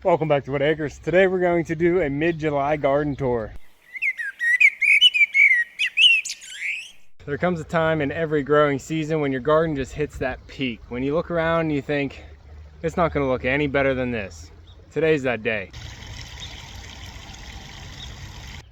Welcome back to Whitt Acres. Today we're going to do a mid-July garden tour. There comes a time in every growing season when your garden just hits that peak. When you look around and you think, it's not going to look any better than this. Today's that day.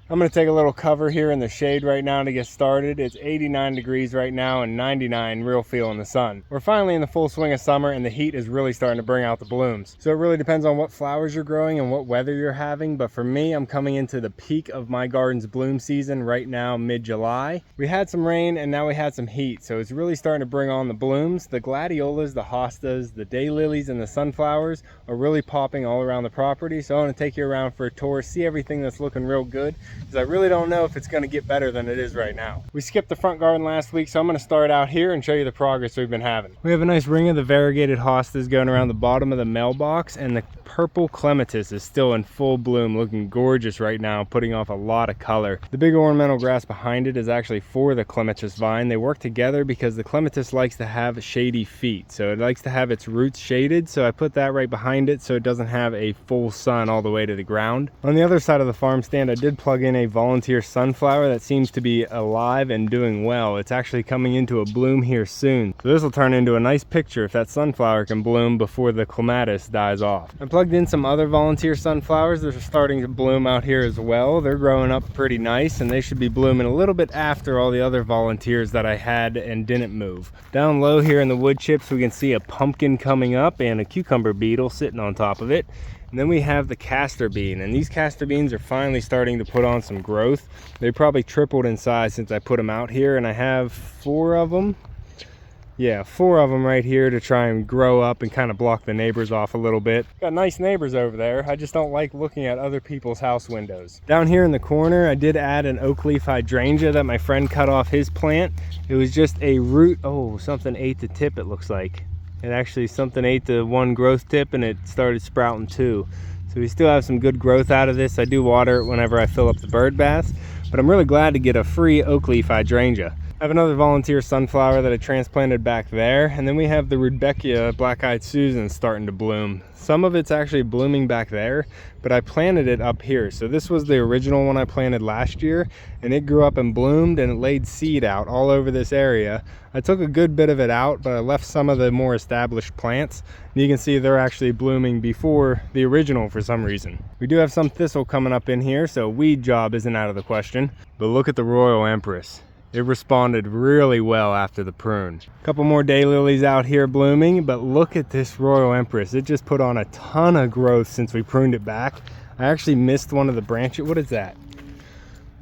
I'm going to take a little cover here in the shade right now to get started. It's 89 degrees right now and 99 real feel in the sun. We're finally in the full swing of summer and the heat is really starting to bring out the blooms. So it really depends on what flowers you're growing and what weather you're having. But for me, I'm coming into the peak of my garden's bloom season right now, mid-July. We had some rain and now we had some heat. So it's really starting to bring on the blooms. The gladiolas, the hostas, the daylilies, and the sunflowers are really popping all around the property. So I want to take you around for a tour, see everything that's looking real good, because I really don't know if it's going to get better than it is right now. We skipped the front garden last week, so I'm going to start out here and show you the progress we've been having. We have a nice ring of the variegated hostas going around the bottom of the mailbox, and the purple clematis is still in full bloom, looking gorgeous right now, putting off a lot of color. The big ornamental grass behind it is actually for the clematis vine. They work together because the clematis likes to have shady feet, so it likes to have its roots shaded, so I put that right behind it so it doesn't have a full sun all the way to the ground. On the other side of the farm stand, I did plug in a volunteer sunflower that seems to be alive and doing well. It's actually coming into a bloom here soon, so this will turn into a nice picture if that sunflower can bloom before the clematis dies off. I plugged in some other volunteer sunflowers that are starting to bloom out here as well. They're growing up pretty nice and they should be blooming a little bit after all the other volunteers that I had and didn't move. Down low here in the wood chips we can see a pumpkin coming up and a cucumber beetle sitting on top of it. And then we have the castor bean, and these castor beans are finally starting to put on some growth. They probably tripled in size since I put them out here, and I have 4 of them. Yeah, 4 of them right here to try and grow up and kind of block the neighbors off a little bit. Got nice neighbors over there. I just don't like looking at other people's house windows. Down here in the corner, I did add an oak leaf hydrangea that my friend cut off his plant. It was just a root. Oh, something ate the tip, it looks like. And actually something ate the one growth tip and it started sprouting 2. So we still have some good growth out of this. I do water it whenever I fill up the bird baths, but I'm really glad to get a free oak leaf hydrangea. I have another volunteer sunflower that I transplanted back there, and then we have the Rudbeckia black-eyed Susan starting to bloom. Some of it's actually blooming back there, but I planted it up here. So this was the original one I planted last year, and it grew up and bloomed and it laid seed out all over this area. I took a good bit of it out, but I left some of the more established plants. And you can see they're actually blooming before the original for some reason. We do have some thistle coming up in here, so weed job isn't out of the question. But look at the Royal Empress. It responded really well after the prune. A couple more daylilies out here blooming, but look at this Royal Empress. It just put on a ton of growth since we pruned it back. I actually missed one of the branches. What is that?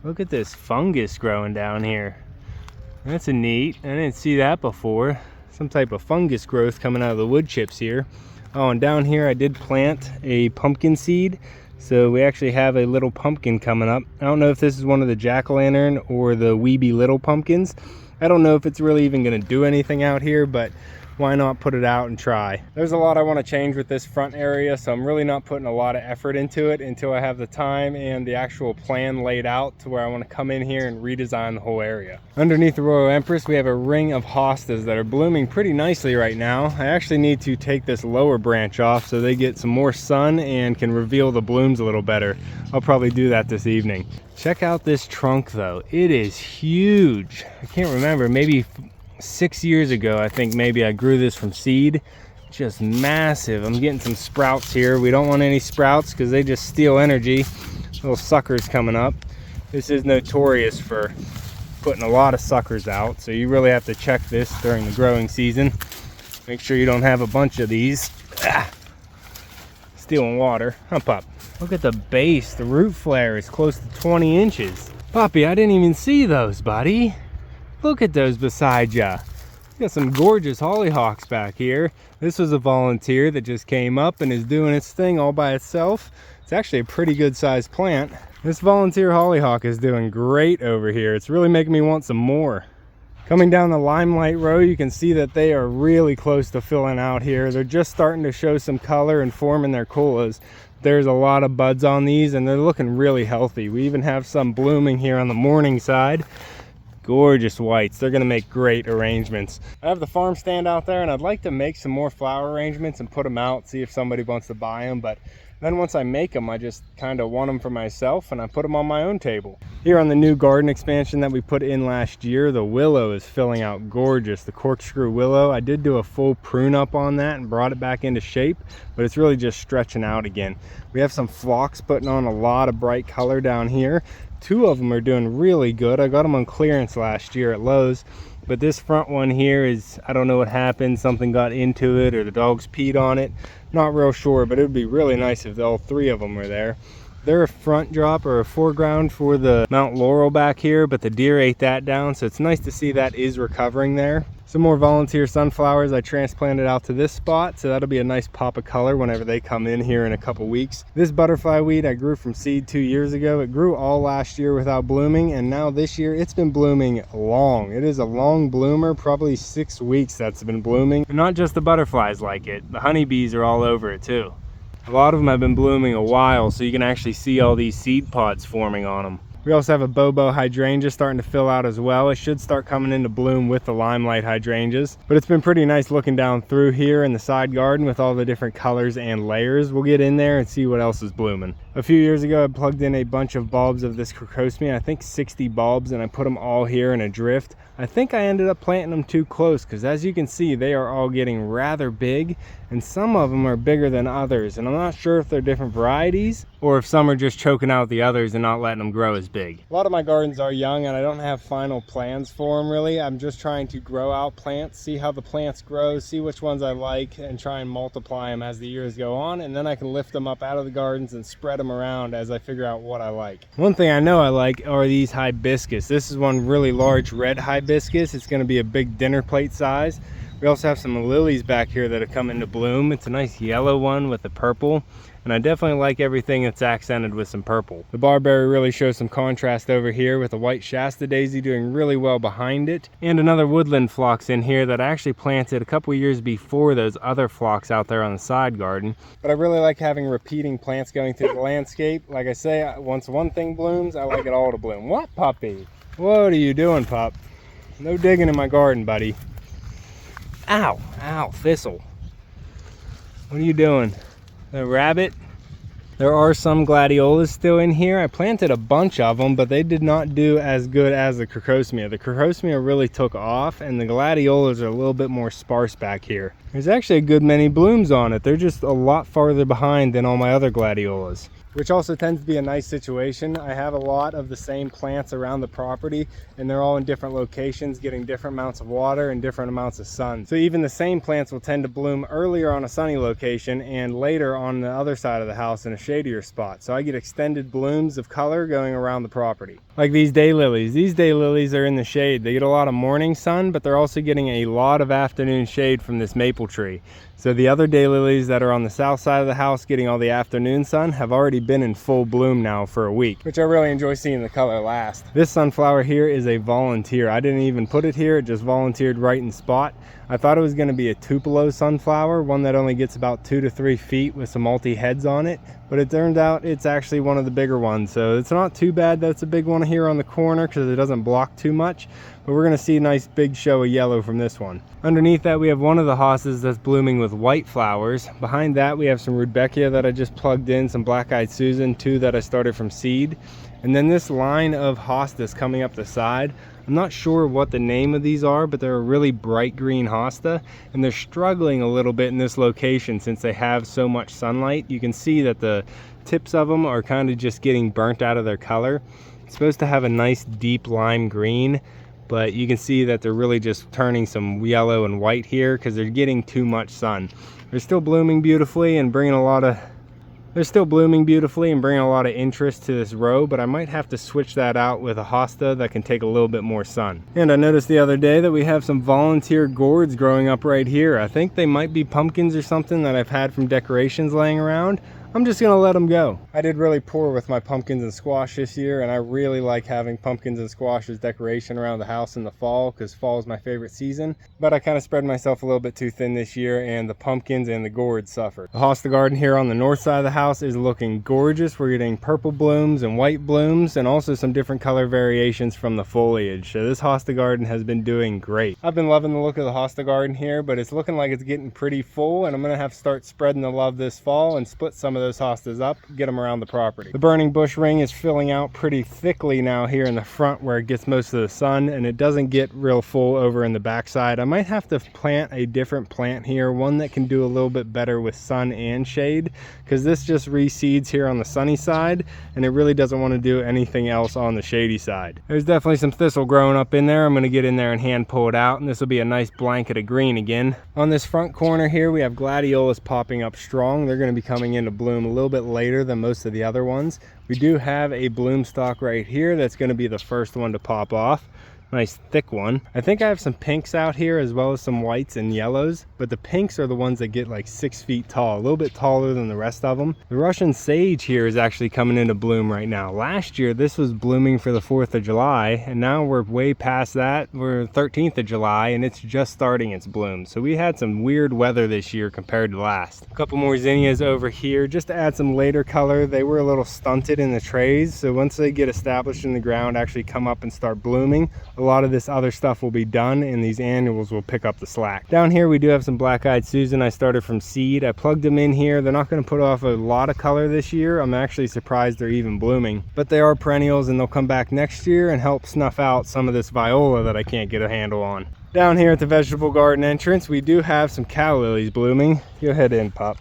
Look at this fungus growing down here. That's a neat. I didn't see that before. Some type of fungus growth coming out of the wood chips here. Oh, and down here I did plant a pumpkin seed. So we actually have a little pumpkin coming up. I don't know if this is one of the jack-o'-lantern or the weeby little pumpkins. I don't know if it's really even going to do anything out here, but why not put it out and try? There's a lot I want to change with this front area, so I'm really not putting a lot of effort into it until I have the time and the actual plan laid out to where I want to come in here and redesign the whole area. Underneath the Royal Empress, we have a ring of hostas that are blooming pretty nicely right now. I actually need to take this lower branch off so they get some more sun and can reveal the blooms a little better. I'll probably do that this evening. Check out this trunk though. It is huge. I can't remember, maybe 6 years ago, I think maybe I grew this from seed. Just massive. I'm getting some sprouts here. We don't want any sprouts because they just steal energy. Little suckers coming up. This is notorious for putting a lot of suckers out, so you really have to check this during the growing season. Make sure you don't have a bunch of these. Stealing water. Hump up. Look at the base. The root flare is close to 20 inches. Poppy, I didn't even see those, buddy. Look at those beside ya. Got some gorgeous hollyhocks back here. This was a volunteer that just came up and is doing its thing all by itself. It's actually a pretty good sized plant. This volunteer hollyhock is doing great over here. It's really making me want some more. Coming down the limelight row, you can see that they are really close to filling out here. They're just starting to show some color and forming their colas. There's a lot of buds on these and they're looking really healthy. We even have some blooming here on the morning side. Gorgeous whites. They're going to make great arrangements. I have the farm stand out there and I'd like to make some more flower arrangements and put them out, see if somebody wants to buy them, but Then once I make them, I just kind of want them for myself and I put them on my own table. Here on the new garden expansion that we put in last year, the willow is filling out gorgeous. The corkscrew willow, I did do a full prune up on that and brought it back into shape, but it's really just stretching out again. We have some phlox putting on a lot of bright color down here. 2 of them are doing really good. I got them on clearance last year at Lowe's. But this front one here is, I don't know what happened, something got into it or the dogs peed on it. Not real sure, but it would be really nice if all 3 of them were there. They're a front drop or a foreground for the Mount Laurel back here, but the deer ate that down, so it's nice to see that is recovering there. Some more volunteer sunflowers I transplanted out to this spot, so that'll be a nice pop of color whenever they come in here in a couple weeks. This butterfly weed I grew from seed 2 years ago. It grew all last year without blooming, and now this year it's been blooming long. It is a long bloomer, probably 6 weeks that's been blooming. And not just the butterflies like it, the honeybees are all over it too. A lot of them have been blooming a while, so you can actually see all these seed pods forming on them. We also have a bobo hydrangea starting to fill out as well. It should start coming into bloom with the limelight hydrangeas. But it's been pretty nice looking down through here in the side garden with all the different colors and layers. We'll get in there and see what else is blooming. A few years ago, I plugged in a bunch of bulbs of this crocosmia, I think 60 bulbs, and I put them all here in a drift. I think I ended up planting them too close because as you can see, they are all getting rather big, and some of them are bigger than others. And I'm not sure if they're different varieties or if some are just choking out the others and not letting them grow as big. A lot of my gardens are young and I don't have final plans for them really. I'm just trying to grow out plants, see how the plants grow, see which ones I like, and try and multiply them as the years go on, and then I can lift them up out of the gardens and spread them around as I figure out what I like. One thing I know I like are these hibiscus. This is one really large red hibiscus. It's going to be a big dinner plate size. We also have some lilies back here that have come into bloom. It's a nice yellow one with the purple, and I definitely like everything that's accented with some purple. The barberry really shows some contrast over here with the white Shasta daisy doing really well behind it, and another woodland phlox in here that I actually planted a couple years before those other phlox out there on the side garden. But I really like having repeating plants going through the landscape. Like I say, once one thing blooms, I like it all to bloom. What, puppy? What are you doing, pup? No digging in my garden, buddy. Ow, ow, thistle. What are you doing? A rabbit? There are some gladiolas still in here. I planted a bunch of them, but they did not do as good as the crocosmia. The crocosmia really took off, and the gladiolas are a little bit more sparse back here. There's actually a good many blooms on it. They're just a lot farther behind than all my other gladiolas, which also tends to be a nice situation. I have a lot of the same plants around the property, and they're all in different locations, getting different amounts of water and different amounts of sun. So even the same plants will tend to bloom earlier on a sunny location and later on the other side of the house in a shadier spot. So I get extended blooms of color going around the property. Like these daylilies. These daylilies are in the shade. They get a lot of morning sun, but they're also getting a lot of afternoon shade from this maple tree. So the other daylilies that are on the south side of the house getting all the afternoon sun have already been in full bloom now for a week, which I really enjoy seeing the color last. This sunflower here is a volunteer. I didn't even put it here, it just volunteered right in spot. I thought it was going to be a Tupelo sunflower, one that only gets about 2 to 3 feet with some multi-heads on it, but it turned out it's actually one of the bigger ones. So it's not too bad that's a big one here on the corner because it doesn't block too much, but we're going to see a nice big show of yellow from this one. Underneath that we have one of the hostas that's blooming with white flowers. Behind that we have some rudbeckia that I just plugged in, some black-eyed Susan, 2 that I started from seed, and then this line of hostas coming up the side. I'm not sure what the name of these are, but they're a really bright green hosta, and they're struggling a little bit in this location since they have so much sunlight. You can see that the tips of them are kind of just getting burnt out of their color. It's supposed to have a nice deep lime green, but you can see that they're really just turning some yellow and white here because they're getting too much sun. They're still blooming beautifully and bringing a lot of interest to this row, but I might have to switch that out with a hosta that can take a little bit more sun. And I noticed the other day that we have some volunteer gourds growing up right here. I think they might be pumpkins or something that I've had from decorations laying around. I'm just gonna let them go. I did really poor with my pumpkins and squash this year, and I really like having pumpkins and squash as decoration around the house in the fall because fall is my favorite season. But I kind of spread myself a little bit too thin this year, and the pumpkins and the gourds suffered. The hosta garden here on the north side of the house is looking gorgeous. We're getting purple blooms and white blooms, and also some different color variations from the foliage. So this hosta garden has been doing great. I've been loving the look of the hosta garden here, but it's looking like it's getting pretty full, and I'm gonna have to start spreading the love this fall and split some of of those hostas up, get them around the property. The burning bush ring is filling out pretty thickly now here in the front where it gets most of the sun, and it doesn't get real full over in the backside. I might have to plant a different plant here, one that can do a little bit better with sun and shade, because this just reseeds here on the sunny side and it really doesn't want to do anything else on the shady side. There's definitely some thistle growing up in there. I'm going to get in there and hand pull it out, and this will be a nice blanket of green again. On this front corner here we have gladiolas popping up strong. They're going to be coming into bloom a little bit later than most of the other ones. We do have a bloom stalk right here that's going to be the first one to pop off. Nice thick one. I think I have some pinks out here as well as some whites and yellows, but the pinks are the ones that get like 6 feet tall, a little bit taller than the rest of them. The Russian sage here is actually coming into bloom right now. Last year this was blooming for the 4th of July, and now we're way past that. We're 13th of July and it's just starting its bloom. So we had some weird weather this year compared to last. A couple more zinnias over here just to add some later color. They were a little stunted in the trays, so once they get established in the ground, actually come up and start blooming, a lot of this other stuff will be done and these annuals will pick up the slack. Down here we do have some black-eyed Susan. I started from seed. I plugged them in here. They're not going to put off a lot of color this year. I'm actually surprised they're even blooming, but they are perennials and they'll come back next year and help snuff out some of this viola that I can't get a handle on. Down here at the vegetable garden entrance we do have some calla lilies blooming. Go ahead in, pup.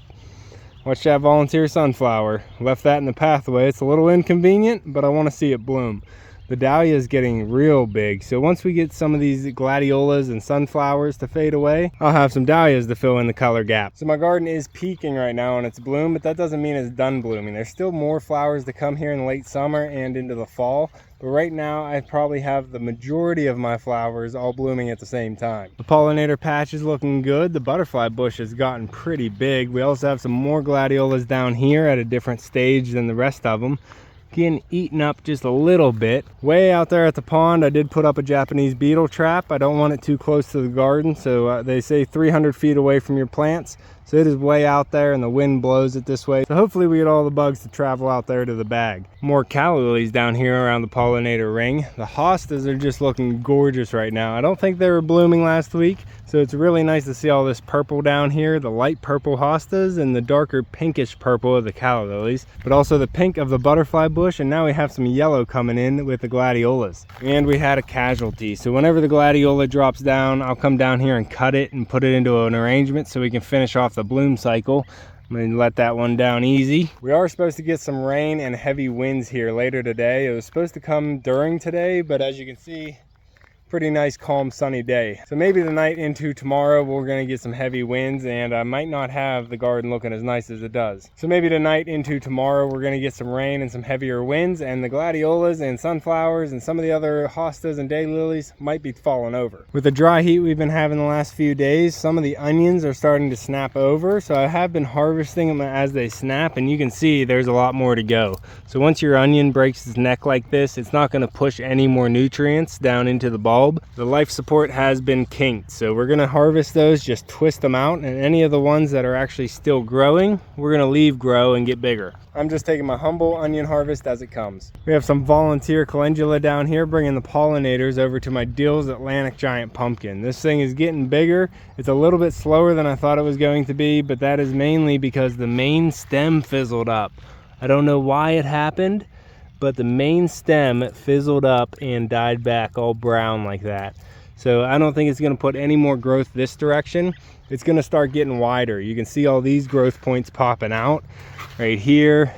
Watch that volunteer sunflower. Left that in the pathway. It's a little inconvenient, but I want to see it bloom. The dahlia is getting real big, so once we get some of these gladiolas and sunflowers to fade away, I'll have some dahlias to fill in the color gap. So my garden is peaking right now on its bloom, but that doesn't mean it's done blooming. There's still more flowers to come here in late summer and into the fall, but right now I probably have the majority of my flowers all blooming at the same time. The pollinator patch is looking good. The butterfly bush has gotten pretty big. We also have some more gladiolas down here at a different stage than the rest of them, getting eaten up just a little bit. Way out there at the pond I did put up a Japanese beetle trap. I don't want it too close to the garden, so they say 300 feet away from your plants, so it is way out there and the wind blows it this way, so hopefully we get all the bugs to travel out there to the bag. More calla lilies down here around the pollinator ring. The hostas are just looking gorgeous right now. I don't think they were blooming last week, so it's really nice to see all this purple down here, the light purple hostas and the darker pinkish purple of the calla lilies, but also the pink of the butterfly bush, and now we have some yellow coming in with the gladiolas. And we had a casualty, so whenever the gladiola drops down, I'll come down here and cut it and put it into an arrangement so we can finish off the bloom cycle. I'm going to let that one down easy. We are supposed to get some rain and heavy winds here later today. It was supposed to come during today, but as you can see, pretty nice calm sunny day. So maybe the night into tomorrow we're going to get some heavy winds, and I might not have the garden looking as nice as it does. So maybe tonight into tomorrow we're going to get some rain and some heavier winds, and the gladiolas and sunflowers and some of the other hostas and daylilies might be falling over. With the dry heat we've been having the last few days, some of the onions are starting to snap over, so I have been harvesting them as they snap, and you can see there's a lot more to go. So once your onion breaks its neck like this, it's not going to push any more nutrients down into the bulb. The life support has been kinked, so we're going to harvest those, just twist them out, and any of the ones that are actually still growing we're going to leave grow and get bigger. I'm just taking my humble onion harvest as it comes. We have some volunteer calendula down here bringing the pollinators over to my Dill's Atlantic giant pumpkin. This thing is getting bigger. It's a little bit slower than I thought it was going to be, but that is mainly because the main stem fizzled up. I don't know why it happened, but the main stem fizzled up and died back all brown like that. So I don't think it's going to put any more growth this direction. It's going to start getting wider. You can see all these growth points popping out right here,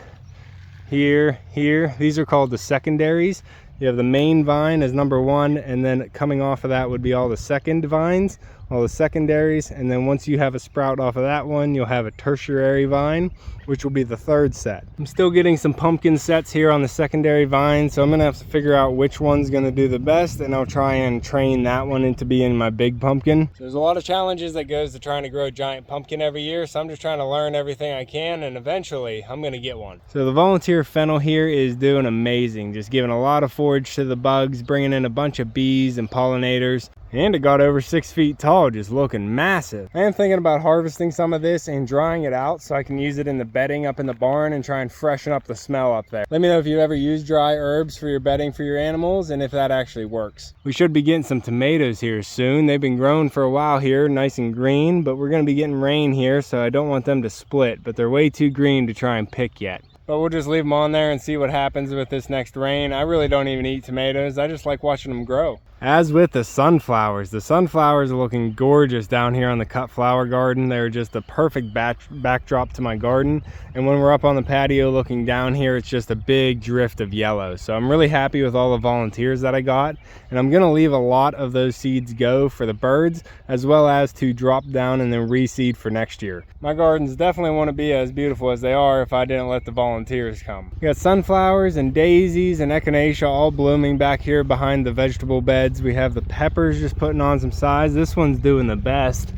here, here. These are called the secondaries. You have the main vine as number one, and then coming off of that would be all the second vines, all the secondaries, and then once you have a sprout off of that one, you'll have a tertiary vine, which will be the third set. I'm still getting some pumpkin sets here on the secondary vine, so I'm gonna have to figure out which one's gonna do the best, and I'll try and train that one into being my big pumpkin. So there's a lot of challenges that goes to trying to grow a giant pumpkin every year, so I'm just trying to learn everything I can, and eventually I'm gonna get one. So the volunteer fennel here is doing amazing, just giving a lot of forage to the bugs, bringing in a bunch of bees and pollinators. And it got over 6 feet tall, just looking massive. I am thinking about harvesting some of this and drying it out so I can use it in the bedding up in the barn and try and freshen up the smell up there. Let me know if you ever use dry herbs for your bedding for your animals and if that actually works. We should be getting some tomatoes here soon. They've been growing for a while here, nice and green, but we're gonna be getting rain here, so I don't want them to split, but they're way too green to try and pick yet. But we'll just leave them on there and see what happens with this next rain. I really don't even eat tomatoes. I just like watching them grow. As with the sunflowers are looking gorgeous down here on the cut flower garden. They're just a perfect backdrop to my garden. And when we're up on the patio looking down here, it's just a big drift of yellow. So I'm really happy with all the volunteers that I got. And I'm gonna leave a lot of those seeds go for the birds, as well as to drop down and then reseed for next year. My gardens definitely want to be as beautiful as they are if I didn't let the volunteers come. We got sunflowers and daisies and echinacea all blooming back here behind the vegetable beds. We have the peppers just putting on some size. This one's doing the best.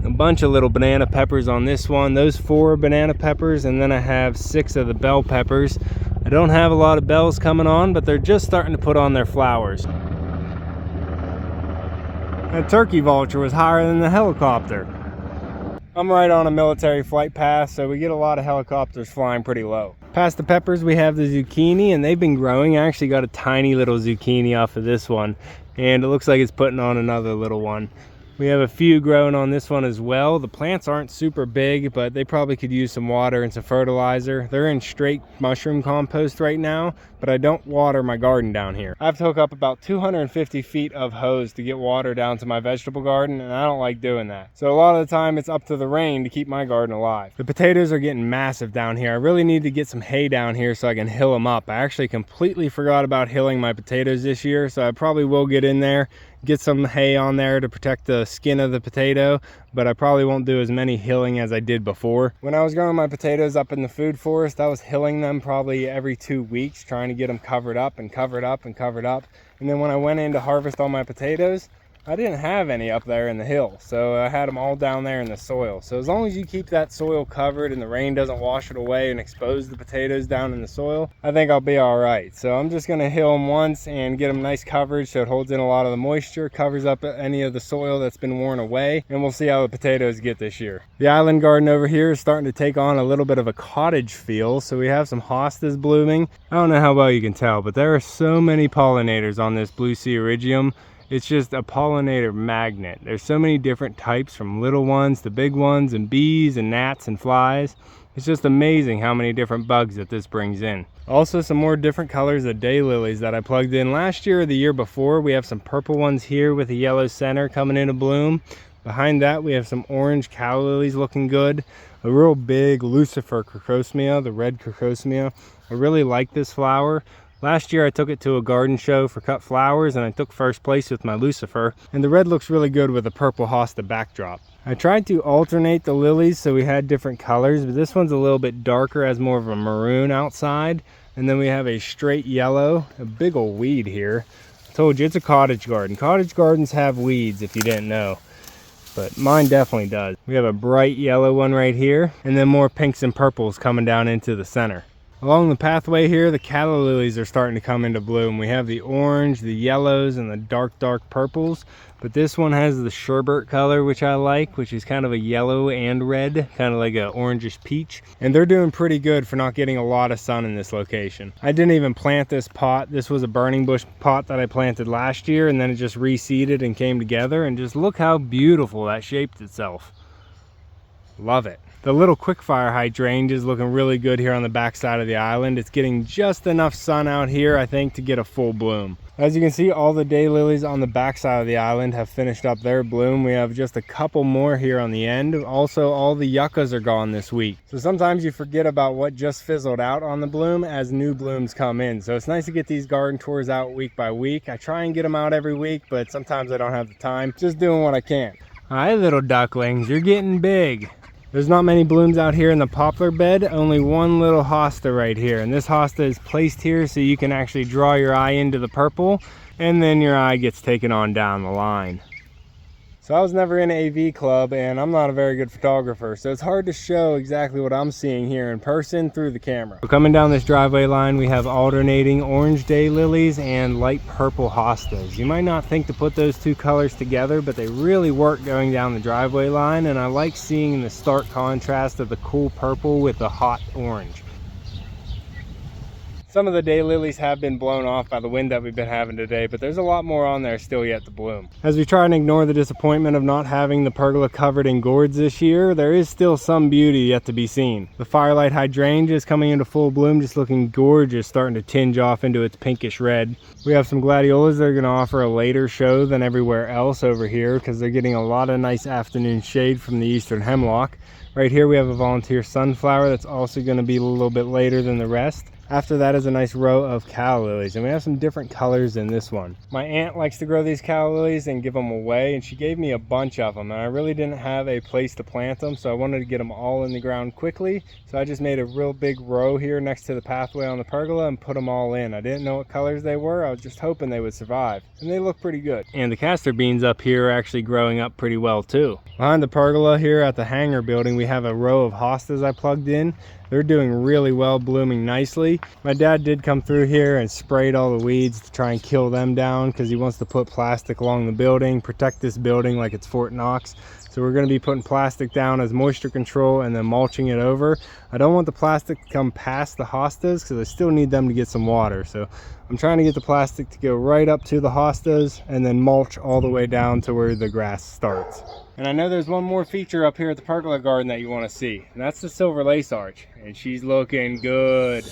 A bunch of little banana peppers on this one. Those 4 banana peppers, and then I have 6 of the bell peppers. I don't have a lot of bells coming on, but they're just starting to put on their flowers. That turkey vulture was higher than the helicopter. I'm right on a military flight path, so we get a lot of helicopters flying pretty low. Past the peppers, we have the zucchini, and they've been growing. I actually got a tiny little zucchini off of this one, and it looks like it's putting on another little one. We have a few growing on this one as well. The plants aren't super big, but they probably could use some water and some fertilizer. They're in straight mushroom compost right now, but I don't water my garden down here. I have to hook up about 250 feet of hose to get water down to my vegetable garden, and I don't like doing that. So a lot of the time it's up to the rain to keep my garden alive. The potatoes are getting massive down here. I really need to get some hay down here so I can hill them up. I actually completely forgot about hilling my potatoes this year, so I probably will get in there, get some hay on there to protect the skin of the potato, but I probably won't do as many hilling as I did before. When I was growing my potatoes up in the food forest, I was hilling them probably every 2 weeks, trying to get them covered up and covered up and covered up. And then when I went in to harvest all my potatoes, I didn't have any up there in the hill, so I had them all down there in the soil. So as long as you keep that soil covered and the rain doesn't wash it away and expose the potatoes down in the soil, I think I'll be all right. So I'm just gonna hill them once and get them nice coverage so it holds in a lot of the moisture, covers up any of the soil that's been worn away, and we'll see how the potatoes get this year. The island garden over here is starting to take on a little bit of a cottage feel, so we have some hostas blooming. I don't know how well you can tell, but there are so many pollinators on this blue sea iridium. It's just a pollinator magnet. There's so many different types, from little ones to big ones, and bees and gnats and flies. It's just amazing how many different bugs that this brings in. Also some more different colors of daylilies that I plugged in last year or the year before. We have some purple ones here with a yellow center coming into bloom. Behind that we have some orange calla lilies looking good. A real big Lucifer crocosmia, the red crocosmia. I really like this flower. Last year I took it to a garden show for cut flowers and I took first place with my Lucifer, and the red looks really good with a purple Hosta backdrop. I tried to alternate the lilies so we had different colors, but this one's a little bit darker, has more of a maroon outside, and then we have a straight yellow, a big old weed here. I told you it's a cottage garden. Cottage gardens have weeds if you didn't know, but mine definitely does. We have a bright yellow one right here, and then more pinks and purples coming down into the center. Along the pathway here, the calla lilies are starting to come into bloom. We have the orange, the yellows, and the dark purples. But this one has the sherbet color, which I like, which is kind of a yellow and red, kind of like a orangish peach. And they're doing pretty good for not getting a lot of sun in this location. I didn't even plant this pot. This was a burning bush pot that I planted last year, and then it just reseeded and came together. And just look how beautiful that shaped itself. Love it. The little quickfire hydrangea is looking really good here on the back side of the island. It's getting just enough sun out here, I think, to get a full bloom. As you can see, all the daylilies on the back side of the island have finished up their bloom. We have just a couple more here on the end. Also, all the yuccas are gone this week. So sometimes you forget about what just fizzled out on the bloom as new blooms come in. So it's nice to get these garden tours out week by week. I try and get them out every week, but sometimes I don't have the time. Just doing what I can. Hi, little ducklings, you're getting big. There's not many blooms out here in the poplar bed, only one little hosta right here. And this hosta is placed here so you can actually draw your eye into the purple, and then your eye gets taken on down the line. So I was never in an AV club and I'm not a very good photographer, so it's hard to show exactly what I'm seeing here in person through the camera. So coming down this driveway line, we have alternating orange daylilies and light purple hostas. You might not think to put those two colors together, but they really work going down the driveway line, and I like seeing the stark contrast of the cool purple with the hot orange. Some of the daylilies have been blown off by the wind that we've been having today, but there's a lot more on there still yet to bloom. As we try and ignore the disappointment of not having the pergola covered in gourds this year, there is still some beauty yet to be seen. The firelight hydrangea is coming into full bloom, just looking gorgeous, starting to tinge off into its pinkish red. We have some gladiolas that are going to offer a later show than everywhere else over here because they're getting a lot of nice afternoon shade from the eastern hemlock. Right here we have a volunteer sunflower that's also going to be a little bit later than the rest. After that is a nice row of calla lilies, and we have some different colors in this one. My aunt likes to grow these calla lilies and give them away, and she gave me a bunch of them, and I really didn't have a place to plant them, so I wanted to get them all in the ground quickly. So I just made a real big row here next to the pathway on the pergola and put them all in. I didn't know what colors they were, I was just hoping they would survive, and they look pretty good. And the castor beans up here are actually growing up pretty well too. Behind the pergola here at the hangar building, we have a row of hostas I plugged in. They're doing really well, blooming nicely. My dad did come through here and sprayed all the weeds to try and kill them down because he wants to put plastic along the building, protect this building like it's Fort Knox. So we're going to be putting plastic down as moisture control and then mulching it over. I don't want the plastic to come past the hostas because I still need them to get some water. So I'm trying to get the plastic to go right up to the hostas and then mulch all the way down to where the grass starts. And I know there's one more feature up here at the pergola garden that you want to see, and that's the silver lace arch, and she's looking good.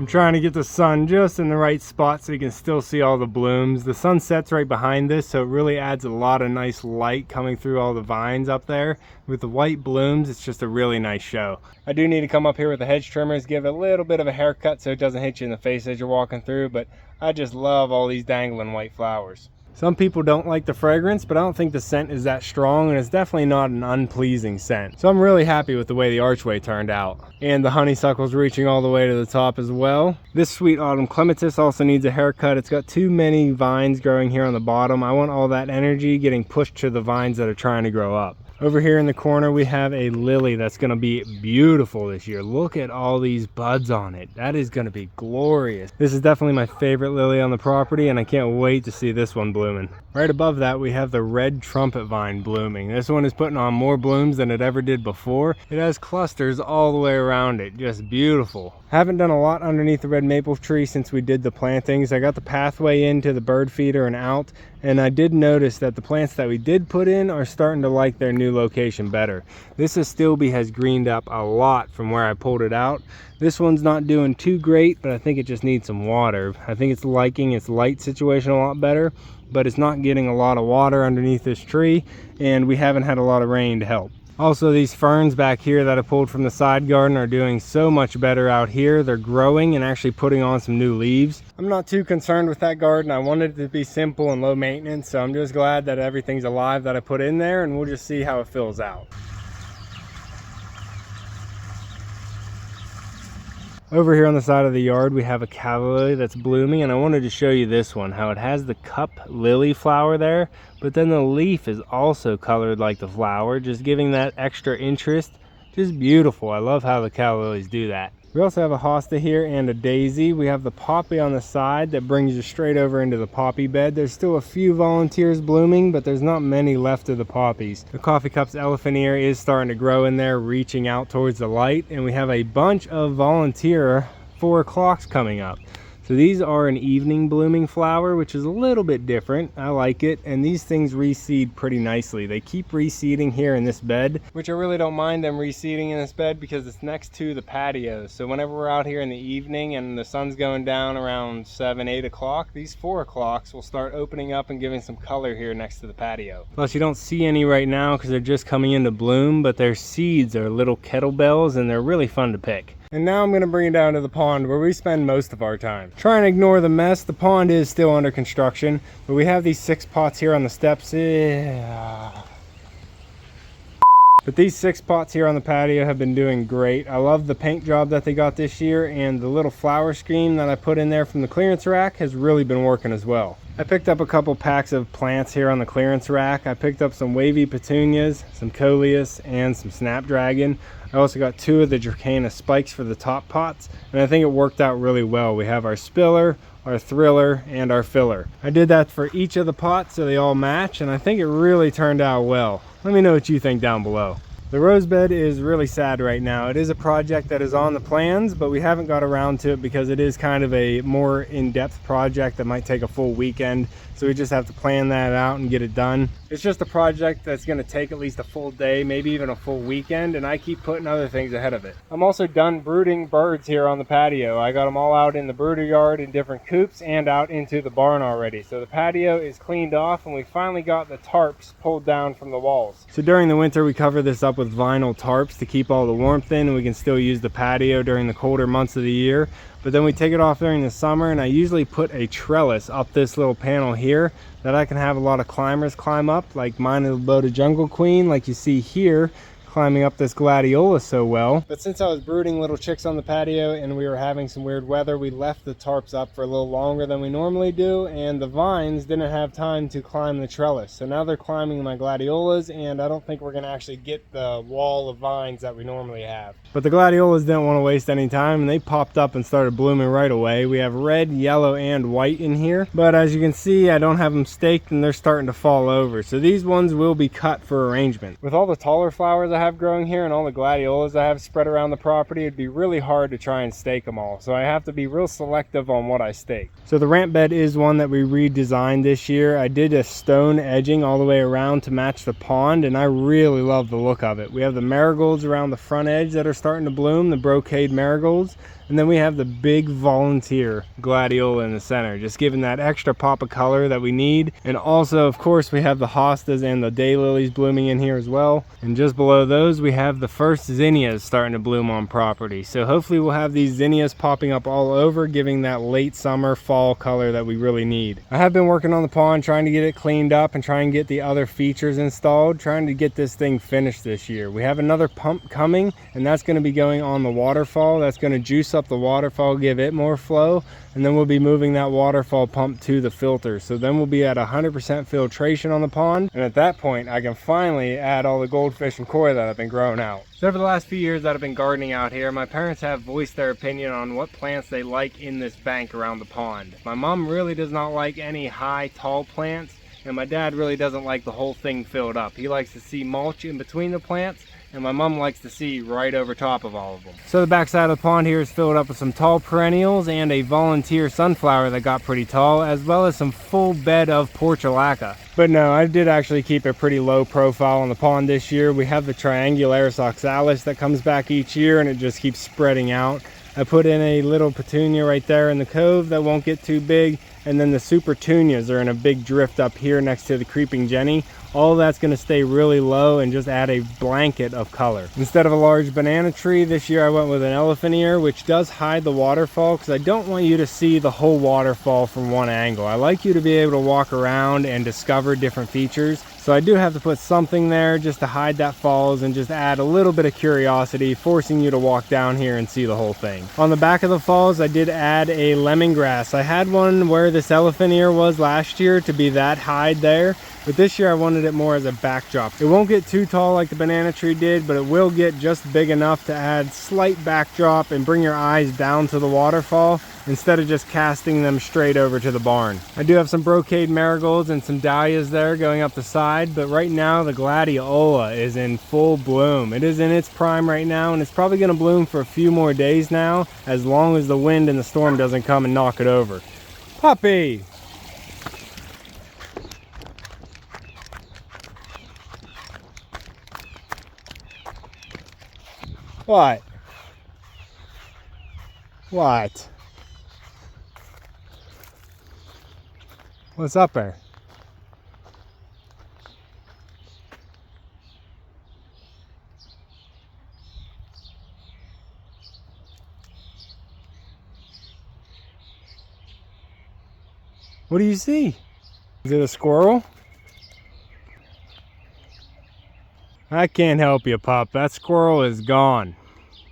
Trying to get the sun just in the right spot so you can still see all the blooms. The sun sets right behind this, so it really adds a lot of nice light coming through all the vines up there. With the white blooms, it's just a really nice show. I do need to come up here with the hedge trimmers, give it a little bit of a haircut so it doesn't hit you in the face as you're walking through, but I just love all these dangling white flowers. Some people don't like the fragrance, but I don't think the scent is that strong, and it's definitely not an unpleasing scent. So I'm really happy with the way the archway turned out. And the honeysuckle's reaching all the way to the top as well. This sweet autumn clematis also needs a haircut. It's got too many vines growing here on the bottom. I want all that energy getting pushed to the vines that are trying to grow up. Over here in the corner, we have a lily that's going to be beautiful this year. Look at all these buds on it. That is going to be glorious. This is definitely my favorite lily on the property, and I can't wait to see this one blooming. Right above that, we have the red trumpet vine blooming. This one is putting on more blooms than it ever did before. It has clusters all the way around it. Just beautiful. Haven't done a lot underneath the red maple tree since we did the plantings. I got the pathway into the bird feeder and out, and I did notice that the plants that we did put in are starting to like their new location better. This astilbe has greened up a lot from where I pulled it out. This one's not doing too great, but I think it just needs some water. I think it's liking its light situation a lot better, but it's not getting a lot of water underneath this tree, and we haven't had a lot of rain to help. Also, these ferns back here that I pulled from the side garden are doing so much better out here. They're growing and actually putting on some new leaves. I'm not too concerned with that garden. I wanted it to be simple and low maintenance, so I'm just glad that everything's alive that I put in there, and we'll just see how it fills out. Over here on the side of the yard, we have a calla lily that's blooming, and I wanted to show you this one, how it has the cup lily flower there, but then the leaf is also colored like the flower, just giving that extra interest. Just beautiful. I love how the calla lilies do that. We also have a hosta here and a daisy. We have the poppy on the side that brings you straight over into the poppy bed. There's still a few volunteers blooming, but there's not many left of the poppies. The coffee cups elephant ear is starting to grow in there, reaching out towards the light, and we have a bunch of volunteer 4 o'clocks coming up. So these are an evening blooming flower, which is a little bit different. I like it, and these things reseed pretty nicely. They keep reseeding here in this bed, which I really don't mind them reseeding in this bed because it's next to the patio. So whenever we're out here in the evening and the sun's going down around 7, 8 o'clock, these 4 o'clocks will start opening up and giving some color here next to the patio. Plus, you don't see any right now because they're just coming into bloom, but their seeds are little kettlebells and they're really fun to pick. And now I'm going to bring it down to the pond where we spend most of our time. Try and ignore the mess. The pond is still under construction, but we have these 6 pots here on the steps. But these 6 pots here on the patio have been doing great. I love the paint job that they got this year, and the little flower screen that I put in there from the clearance rack has really been working as well. I picked up a couple packs of plants here on the clearance rack. I picked up some wavy petunias, some coleus, and some snapdragon. I also got 2 of the Dracaena spikes for the top pots, and I think it worked out really well. We have our spiller, our thriller, and our filler. I did that for each of the pots so they all match, and I think it really turned out well. Let me know what you think down below. The rose bed is really sad right now. It is a project that is on the plans, but we haven't got around to it because it is kind of a more in-depth project that might take a full weekend. So we just have to plan that out and get it done. It's just a project that's going to take at least a full day, maybe even a full weekend, and I keep putting other things ahead of it. I'm also done brooding birds here on the patio. I got them all out in the brooder yard in different coops and out into the barn already. So the patio is cleaned off, and we finally got the tarps pulled down from the walls. So during the winter, we cover this up with vinyl tarps to keep all the warmth in, and we can still use the patio during the colder months of the year. But then we take it off during the summer, and I usually put a trellis up this little panel here that I can have a lot of climbers climb up, like mine is a jungle queen, like you see here, climbing up this gladiola so well. But since I was brooding little chicks on the patio and we were having some weird weather, we left the tarps up for a little longer than we normally do, and the vines didn't have time to climb the trellis. So now they're climbing my gladiolas, and I don't think we're gonna actually get the wall of vines that we normally have. But the gladiolas didn't want to waste any time, and they popped up and started blooming right away. We have red, yellow, and white in here, but as you can see, I don't have them staked and they're starting to fall over. So these ones will be cut for arrangement. With all the taller flowers I have growing here and all the gladiolas I have spread around the property, it'd be really hard to try and stake them all. So I have to be real selective on what I stake. So the ramp bed is one that we redesigned this year. I did a stone edging all the way around to match the pond, and I really love the look of it. We have the marigolds around the front edge that are starting to bloom, the brocade marigolds, and then we have the big volunteer gladiola in the center, just giving that extra pop of color that we need. And also, of course, we have the hostas and the daylilies blooming in here as well. And just below those, we have the first zinnias starting to bloom on property. So hopefully we'll have these zinnias popping up all over, giving that late summer fall color that we really need. I have been working on the pond, trying to get it cleaned up and trying to get the other features installed, trying to get this thing finished this year. We have another pump coming, and that's going to be going on the waterfall. That's going to juice up the waterfall, give it more flow, and then we'll be moving that waterfall pump to the filter. So then we'll be at 100% filtration on the pond, and at that point I can finally add all the goldfish and koi that I've been growing out. So over the last few years that I've been gardening out here, my parents have voiced their opinion on what plants they like in this bank around the pond. My mom really does not like any high tall plants, and my dad really doesn't like the whole thing filled up. He likes to see mulch in between the plants, and my mom likes to see right over top of all of them. So the back side of the pond here is filled up with some tall perennials and a volunteer sunflower that got pretty tall, as well as some full bed of portulaca. But no, I did actually keep a pretty low profile on the pond this year. We have the Triangularis oxalis that comes back each year, and it just keeps spreading out. I put in a little petunia right there in the cove that won't get too big, and then the supertunias are in a big drift up here next to the creeping jenny. All of that's going to stay really low and just add a blanket of color. Instead of a large banana tree, this year I went with an elephant ear, which does hide the waterfall because I don't want you to see the whole waterfall from one angle. I like you to be able to walk around and discover different features. So I do have to put something there just to hide that falls and just add a little bit of curiosity, forcing you to walk down here and see the whole thing. On the back of the falls, I did add a lemongrass. I had one where this elephant ear was last year to be that hide there, but this year I wanted it more as a backdrop. It won't get too tall like the banana tree did, but it will get just big enough to add slight backdrop and bring your eyes down to the waterfall instead of just casting them straight over to the barn. I do have some brocade marigolds and some dahlias there going up the side, but right now the gladiola is in full bloom. It is in its prime right now, and it's probably going to bloom for a few more days now, as long as the wind and the storm doesn't come and knock it over. Puppy! What? What? What's up there? What do you see? Is it a squirrel? I I can't help you, pup. That squirrel is gone.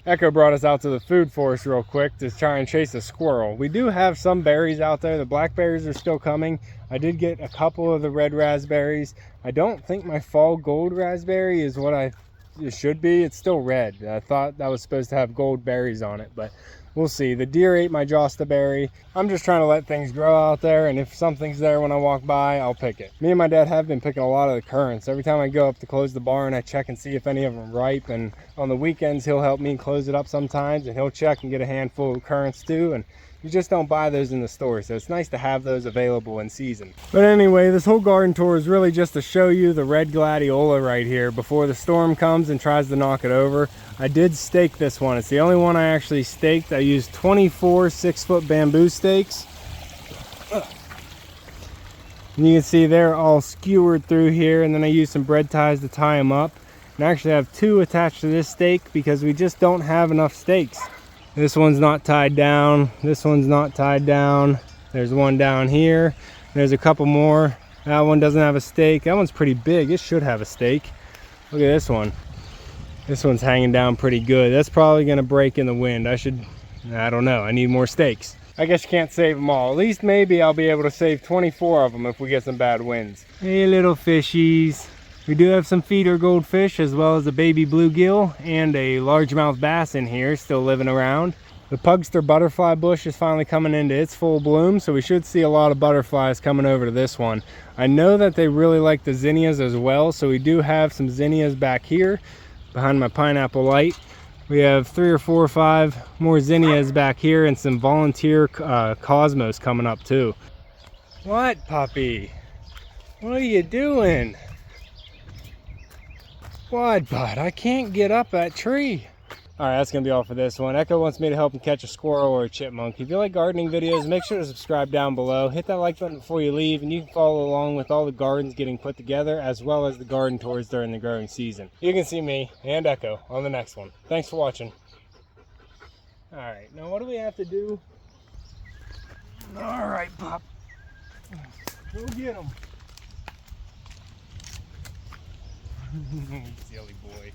Echo brought us out to the food forest real quick to try and chase a squirrel. We do have some berries out there. The blackberries are still coming. I did get a couple of the red raspberries. I don't think my fall gold raspberry is what it should be. It's still red. I thought that was supposed to have gold berries on it, but we'll see. The deer ate my Hosta berry. I'm just trying to let things grow out there, and if something's there when I walk by, I'll pick it. Me and my dad have been picking a lot of the currants. Every time I go up to close the barn, I check and see if any of them are ripe, and on the weekends, he'll help me close it up sometimes, and he'll check and get a handful of currants too, and you just don't buy those in the store, so it's nice to have those available in season. But anyway, this whole garden tour is really just to show you the red gladiola right here before the storm comes and tries to knock it over. I did stake this one. It's the only one I actually staked. I used 24 6-foot bamboo stakes. And you can see they're all skewered through here, and then I used some bread ties to tie them up. And I actually have 2 attached to this stake because we just don't have enough stakes. This one's not tied down. This one's not tied down. There's one down here. There's a couple more. That one doesn't have a stake. That one's pretty big. It should have a stake. Look at this one. This one's hanging down pretty good. That's probably gonna break in the wind. I don't know. I need more stakes. I guess you can't save them all. At least maybe I'll be able to save 24 of them if we get some bad winds. Hey, little fishies. We do have some feeder goldfish as well as a baby bluegill and a largemouth bass in here still living around. The pugster butterfly bush is finally coming into its full bloom, so we should see a lot of butterflies coming over to this one. I know that they really like the zinnias as well, so we do have some zinnias back here behind my pineapple light. We have 3 or 4 or 5 more zinnias back here and some volunteer cosmos coming up too. What, puppy? What are you doing? What, bud? I can't get up that tree. All right, that's gonna be all for this one. Echo wants me to help him catch a squirrel or a chipmunk. If you like gardening videos, make sure to subscribe down below. Hit that like button before you leave, and you can follow along with all the gardens getting put together, as well as the garden tours during the growing season. You can see me and Echo on the next one. Thanks for watching. All right, now what do we have to do? All right, Pop. Go get him. Silly boy.